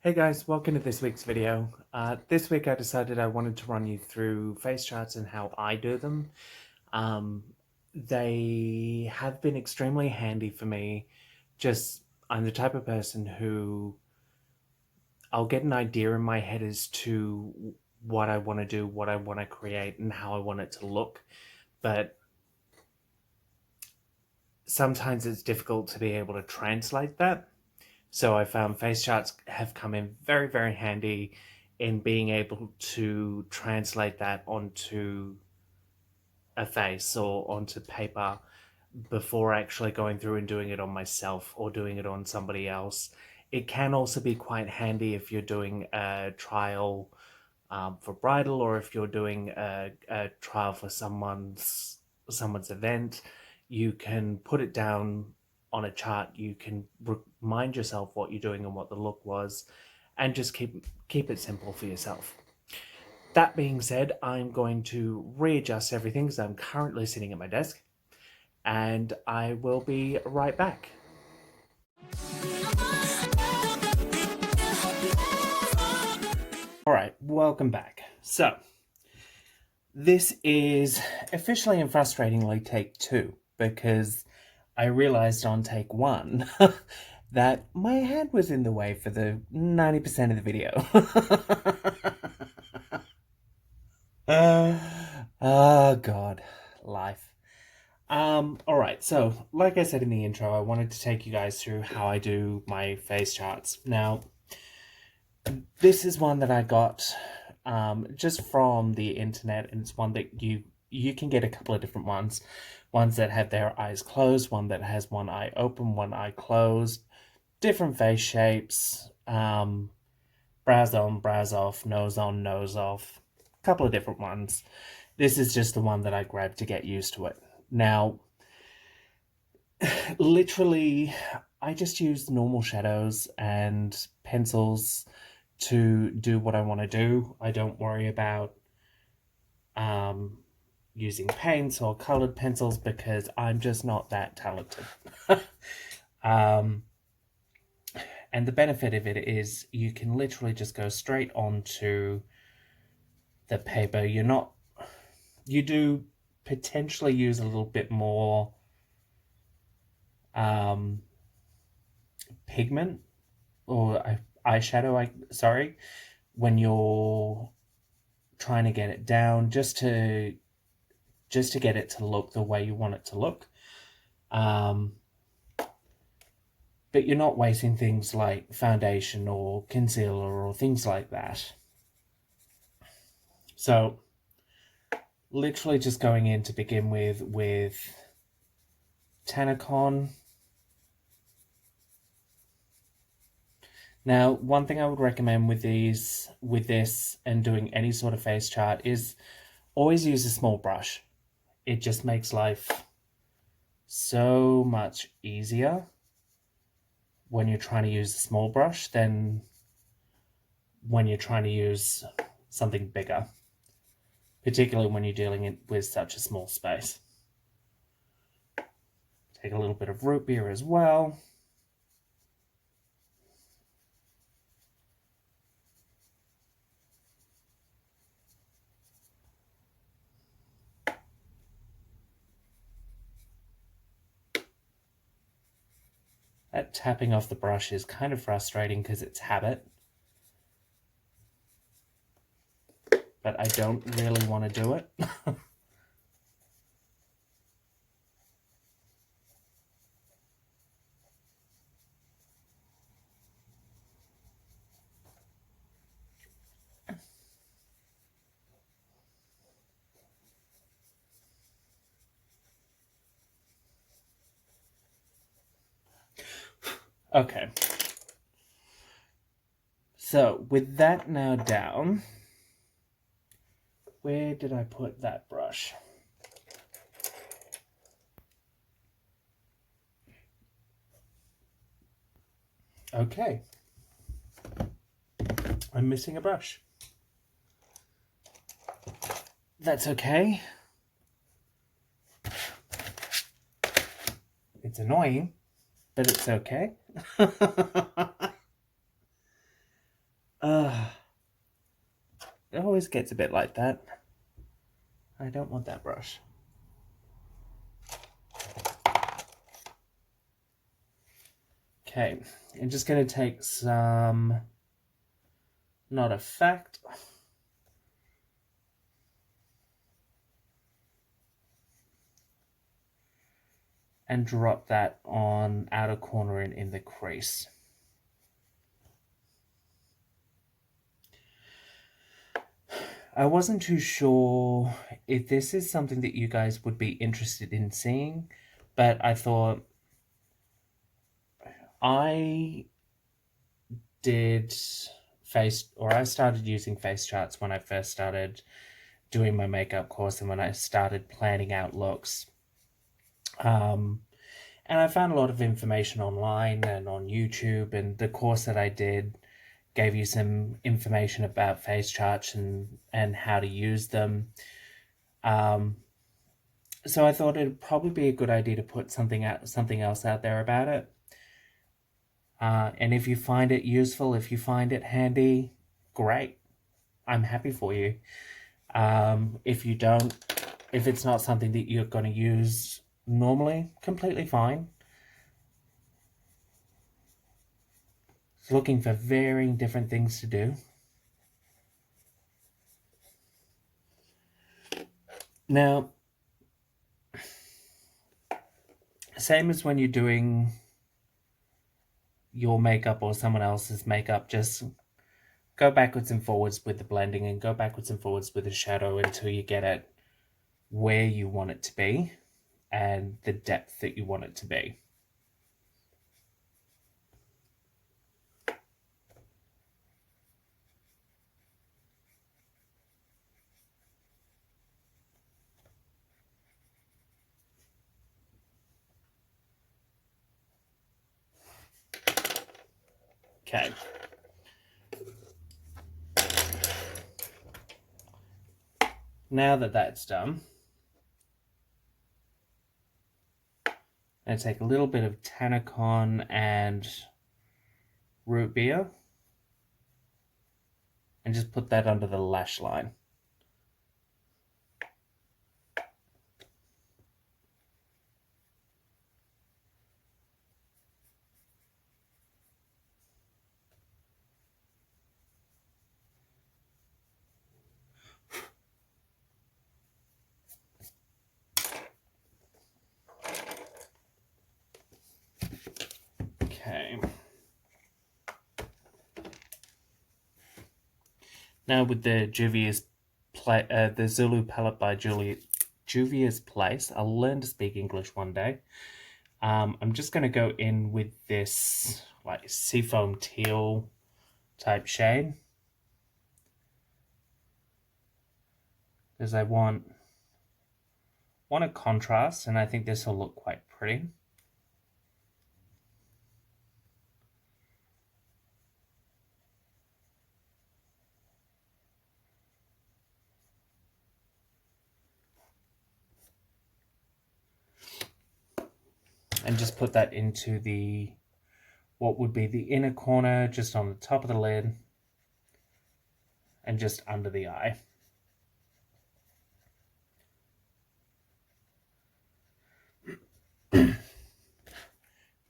Hey guys, welcome to this week's video. This week I decided I wanted to run you through face charts and how I do them. Um, they have been extremely handy for me. I'm the type of person who I'll get an idea in my head as to what I want to do, what I want to create, and how I want it to look. But sometimes it's difficult to be able to translate that. So I found face charts have come in very, very handy in being able to translate that onto a face or onto paper before actually going through and doing it on myself or doing it on somebody else. It can also be quite handy if you're doing a trial for bridal, or if you're doing a trial for someone's event. You can put it down on a chart. You can remind yourself what you're doing and what the look was, and just keep it simple for yourself. That being said, I'm going to readjust everything because I'm currently sitting at my desk, and I will be right back. All right, welcome back. So, this is officially and frustratingly take 2, because I realized on take 1 that my hand was in the way for the 90% of the video. Oh God, life. All right, so like I said in the intro, I wanted to take you guys through how I do my face charts. Now, this is one that I got just from the internet, and it's one that you can get a couple of different ones. Ones that have their eyes closed, one that has one eye open, one eye closed, different face shapes, brows on, brows off, nose on, nose off, a couple of different ones. This is just the one that I grabbed to get used to it. Now, literally, I just use normal shadows and pencils to do what I want to do. I don't worry about using paints or colored pencils because I'm just not that talented. And the benefit of it is you can literally just go straight onto the paper. You do potentially use a little bit more pigment or eyeshadow, sorry, when you're trying to get it down, just to get it to look the way you want it to look. But you're not wasting things like foundation or concealer or things like that. So literally just going in to begin with Tanacon. Now, one thing I would recommend with this and doing any sort of face chart is always use a small brush. It just makes life so much easier when you're trying to use a small brush than when you're trying to use something bigger, particularly when you're dealing with such a small space. Take a little bit of root beer as well. That tapping off the brush is kind of frustrating because it's habit. But I don't really want to do it. Okay. So with that now down, where did I put that brush? Okay. I'm missing a brush. That's okay. It's annoying, but it's okay. It always gets a bit like that. I don't want that brush. Okay, I'm just going to take some, not a fact, and drop that on outer corner and in the crease. I wasn't too sure if this is something that you guys would be interested in seeing, but I thought I started using face charts when I first started doing my makeup course and when I started planning out looks. And I found a lot of information online and on YouTube, and the course that I did gave you some information about face charts and how to use them. So I thought it'd probably be a good idea to put something else out there about it. And if you find it useful, if you find it handy, great. I'm happy for you. If you don't, if it's not something that you're going to use normally, completely fine. Looking for varying different things to do. Now, same as when you're doing your makeup or someone else's makeup, just go backwards and forwards with the blending and go backwards and forwards with the shadow until you get it where you want it to be and the depth that you want it to be. Okay. Now that that's done, I'm going to take a little bit of Tanacon and root beer and just put that under the lash line. Okay. Now with the the Zulu palette by Juvia's Place, I'll learn to speak English one day. I'm just going to go in with this like seafoam teal type shade because I want a contrast, and I think this will look quite pretty. And just put that into what would be the inner corner, just on the top of the lid and just under the eye.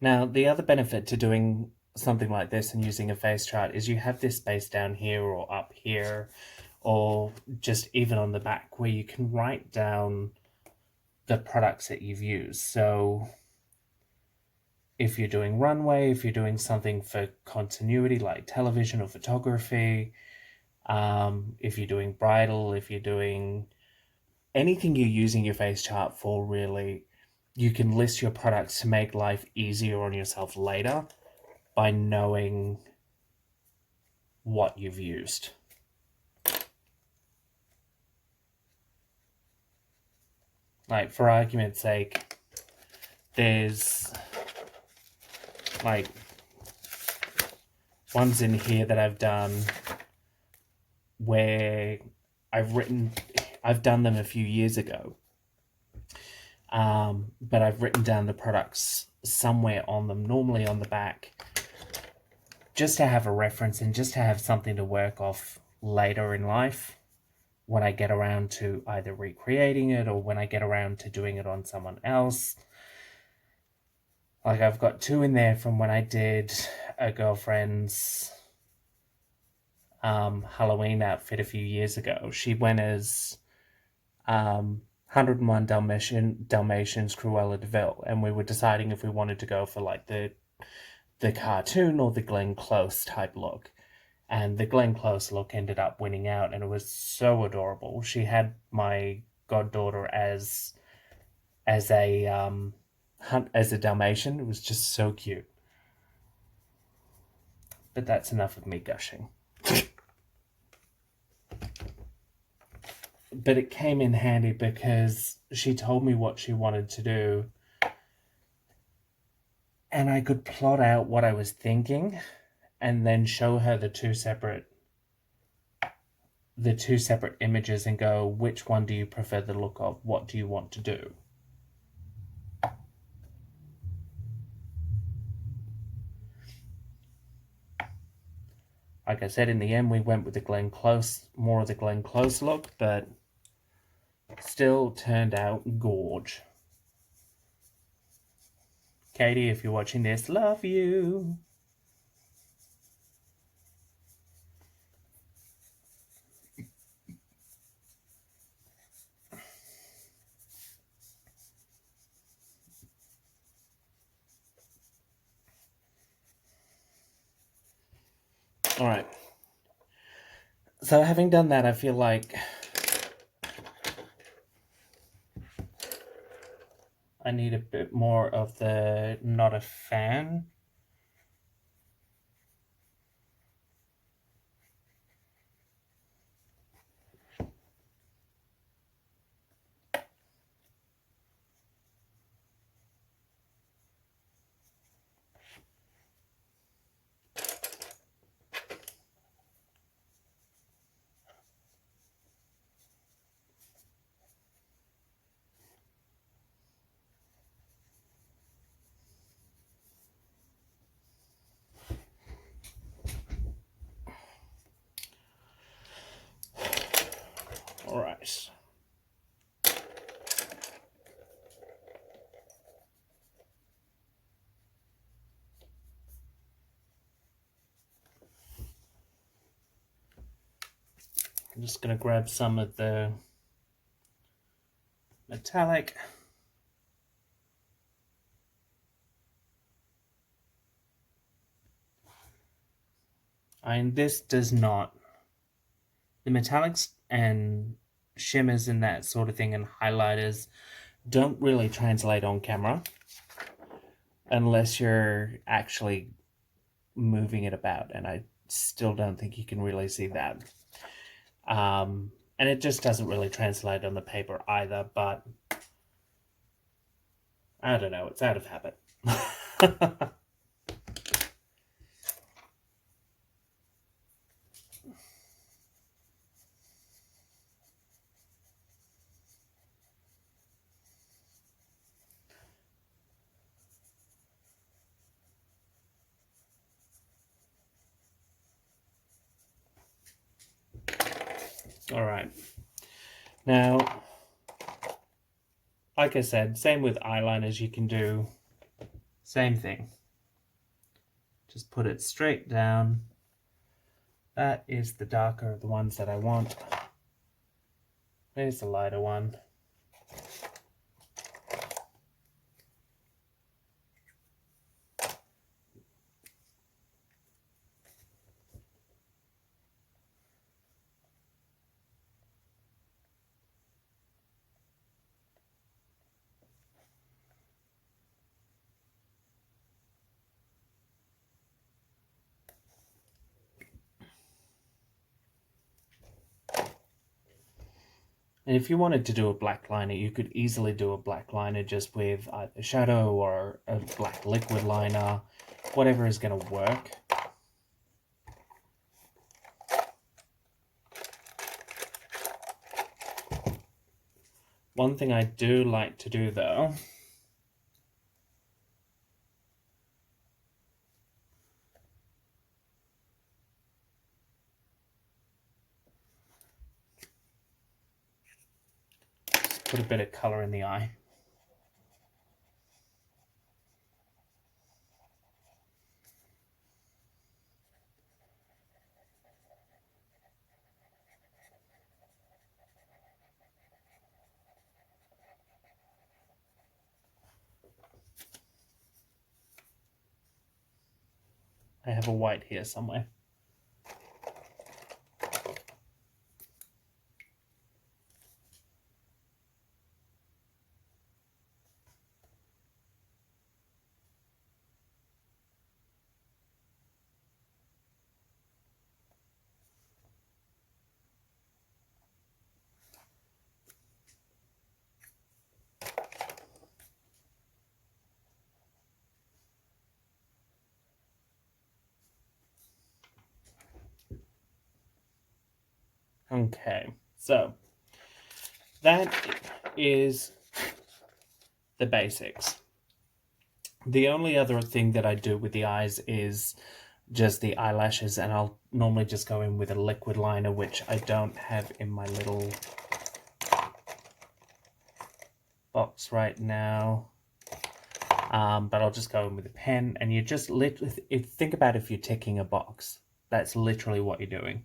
Now, the other benefit to doing something like this and using a face chart is you have this space down here or up here or just even on the back where you can write down the products that you've used. So if you're doing runway, if you're doing something for continuity like television or photography, if you're doing bridal, if you're doing anything you're using your face chart for, really, you can list your products to make life easier on yourself later by knowing what you've used. Like, for argument's sake, there's like ones in here that I've done where I've done them a few years ago, but I've written down the products somewhere on them, normally on the back, just to have a reference and just to have something to work off later in life when I get around to either recreating it or when I get around to doing it on someone else. Like, I've got 2 in there from when I did a girlfriend's Halloween outfit a few years ago. She went as 101 Dalmatians Cruella de Vil, and we were deciding if we wanted to go for like the cartoon or the Glenn Close type look. And the Glenn Close look ended up winning out, and it was so adorable. She had my goddaughter as a Dalmatian. It was just so cute. But that's enough of me gushing. But it came in handy because she told me what she wanted to do, and I could plot out what I was thinking and then show her the two separate images and go, which one do you prefer the look of? What do you want to do? Like I said, in the end, we went with more of the Glenn Close look, but still turned out gorge. Katie, if you're watching this, love you. All right. So having done that, I feel like I need a bit more of the not a fan. All right. I'm just going to grab some of the metallic. And this does not. The metallics and shimmers and that sort of thing and highlighters don't really translate on camera unless you're actually moving it about, and I still don't think you can really see that. And it just doesn't really translate on the paper either, but I don't know, it's out of habit. All right. Now, like I said, same with eyeliners, you can do same thing. Just put it straight down. That is the darker of the ones that I want. There's the lighter one. And if you wanted to do a black liner, you could easily do a black liner just with either shadow or a black liquid liner, whatever is going to work. One thing I do like to do though put a bit of colour in the eye. I have a white here somewhere. Okay, so that is the basics. The only other thing that I do with the eyes is just the eyelashes, and I'll normally just go in with a liquid liner, which I don't have in my little box right now. But I'll just go in with a pen, and you just think about if you're ticking a box. That's literally what you're doing.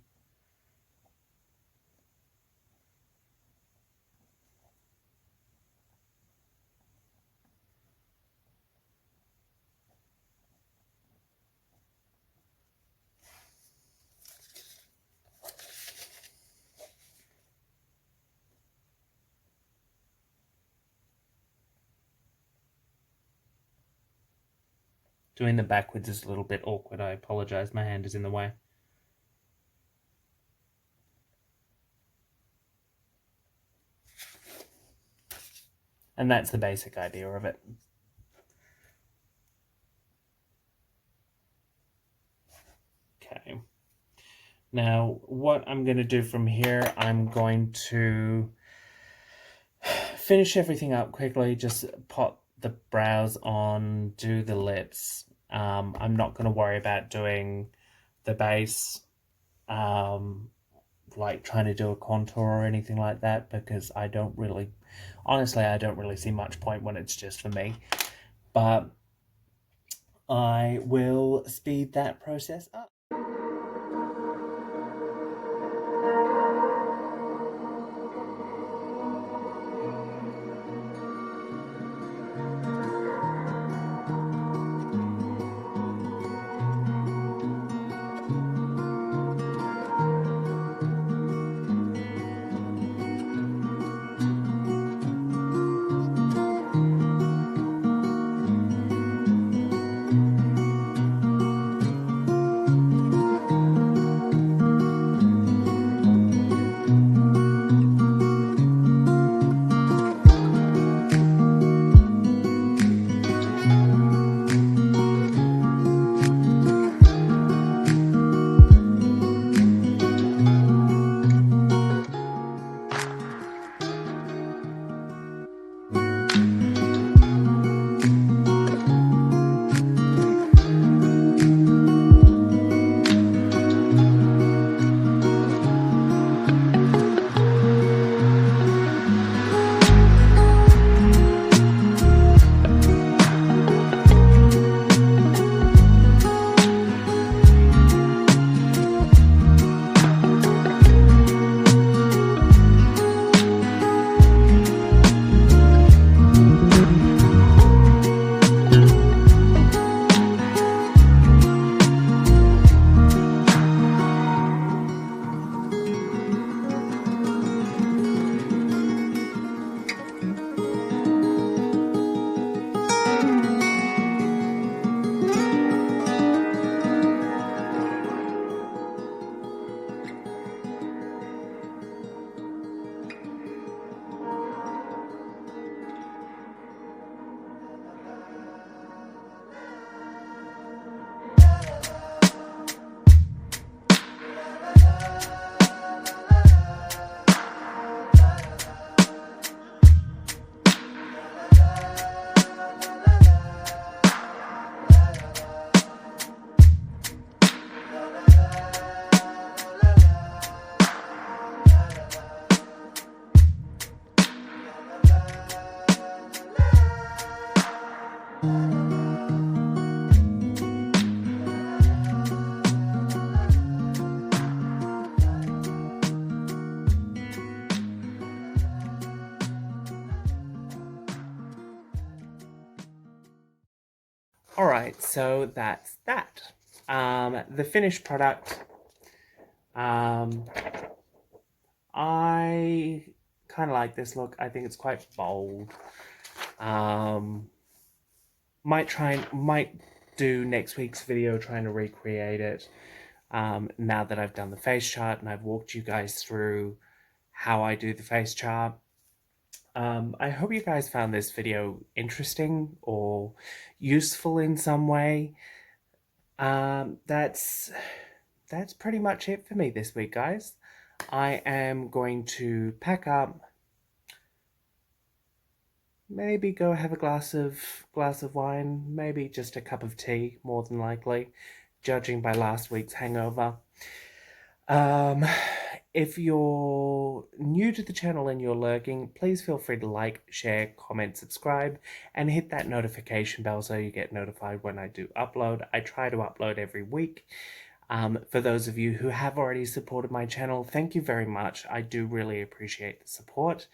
Doing the backwards is a little bit awkward. I apologize. My hand is in the way. And that's the basic idea of it. Okay. Now, what I'm going to do from here, I'm going to finish everything up quickly, just pop the brows on, do the lips. I'm not going to worry about doing the base, like trying to do a contour or anything like that, because I don't really see much point when it's just for me. But I will speed that process up. Alright, so that's that. The finished product, um, I kind of like this look. I think it's quite bold. Um, might do next week's video trying to recreate it. Now that I've done the face chart and I've walked you guys through how I do the face chart. I hope you guys found this video interesting or useful in some way. That's pretty much it for me this week, guys. I am going to pack up, maybe go have a glass of wine, maybe just a cup of tea, more than likely, judging by last week's hangover. Um, if you're new to the channel and you're lurking, please feel free to like, share, comment, subscribe, and hit that notification bell so you get notified when I do upload. I try to upload every week. For those of you who have already supported my channel, thank you very much. I do really appreciate the support.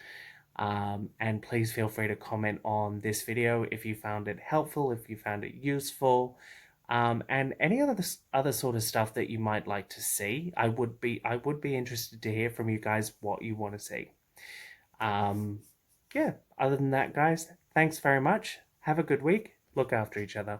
And please feel free to comment on this video if you found it helpful, if you found it useful, and any other sort of stuff that you might like to see. I would be interested to hear from you guys what you want to see. Yeah, other than that, guys, thanks very much. Have a good week. Look after each other.